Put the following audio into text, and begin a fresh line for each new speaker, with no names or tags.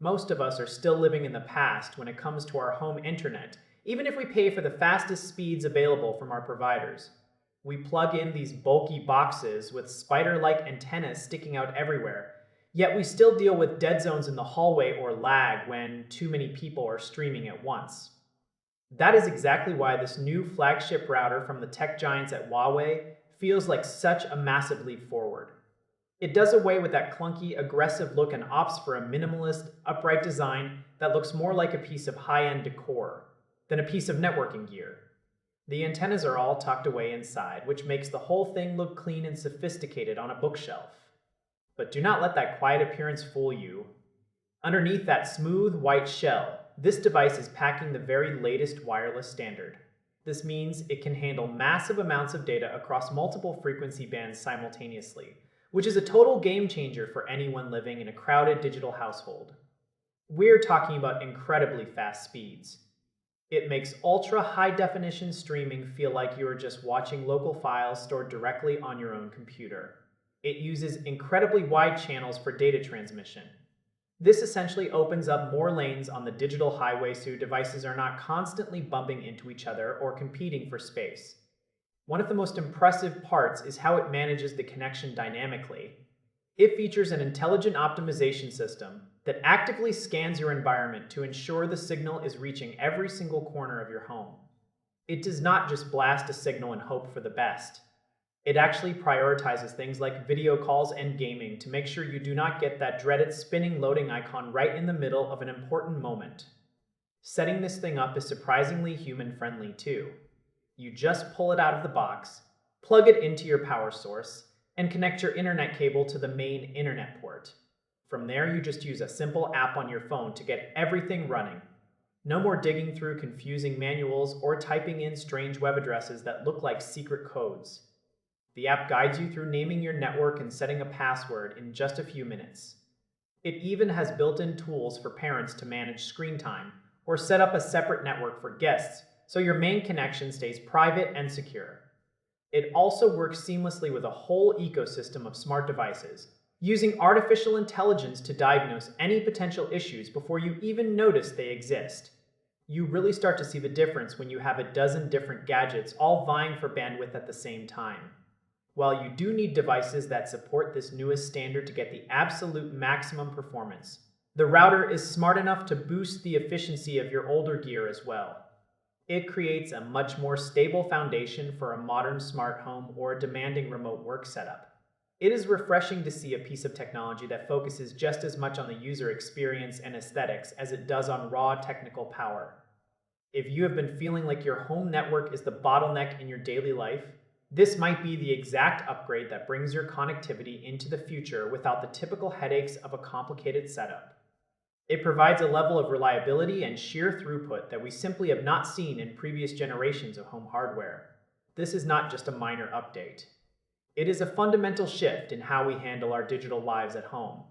Most of us are still living in the past when it comes to our home internet, even if we pay for the fastest speeds available from our providers. We plug in these bulky boxes with spider-like antennas sticking out everywhere, yet we still deal with dead zones in the hallway or lag when too many people are streaming at once. That is exactly why this new flagship router from the tech giants at Huawei feels like such a massive leap forward. It does away with that clunky, aggressive look and opts for a minimalist, upright design that looks more like a piece of high-end decor than a piece of networking gear. The antennas are all tucked away inside, which makes the whole thing look clean and sophisticated on a bookshelf. But do not let that quiet appearance fool you. Underneath that smooth white shell, this device is packing the very latest wireless standard. This means it can handle massive amounts of data across multiple frequency bands simultaneously, which is a total game changer for anyone living in a crowded digital household. We're talking about incredibly fast speeds. It makes ultra-high definition streaming feel like you are just watching local files stored directly on your own computer. It uses incredibly wide channels for data transmission. This essentially opens up more lanes on the digital highway so devices are not constantly bumping into each other or competing for space. One of the most impressive parts is how it manages the connection dynamically. It features an intelligent optimization system that actively scans your environment to ensure the signal is reaching every single corner of your home. It does not just blast a signal and hope for the best. It actually prioritizes things like video calls and gaming to make sure you do not get that dreaded spinning loading icon right in the middle of an important moment. Setting this thing up is surprisingly human-friendly too. You just pull it out of the box, plug it into your power source, and connect your internet cable to the main internet port. From there, you just use a simple app on your phone to get everything running. No more digging through confusing manuals or typing in strange web addresses that look like secret codes. The app guides you through naming your network and setting a password in just a few minutes. It even has built-in tools for parents to manage screen time or set up a separate network for guests so your main connection stays private and secure. It also works seamlessly with a whole ecosystem of smart devices, using artificial intelligence to diagnose any potential issues before you even notice they exist. You really start to see the difference when you have a dozen different gadgets all vying for bandwidth at the same time. While you do need devices that support this newest standard to get the absolute maximum performance, the router is smart enough to boost the efficiency of your older gear as well. It creates a much more stable foundation for a modern smart home or a demanding remote work setup. It is refreshing to see a piece of technology that focuses just as much on the user experience and aesthetics as it does on raw technical power. If you have been feeling like your home network is the bottleneck in your daily life, this might be the exact upgrade that brings your connectivity into the future without the typical headaches of a complicated setup. It provides a level of reliability and sheer throughput that we simply have not seen in previous generations of home hardware. This is not just a minor update. It is a fundamental shift in how we handle our digital lives at home.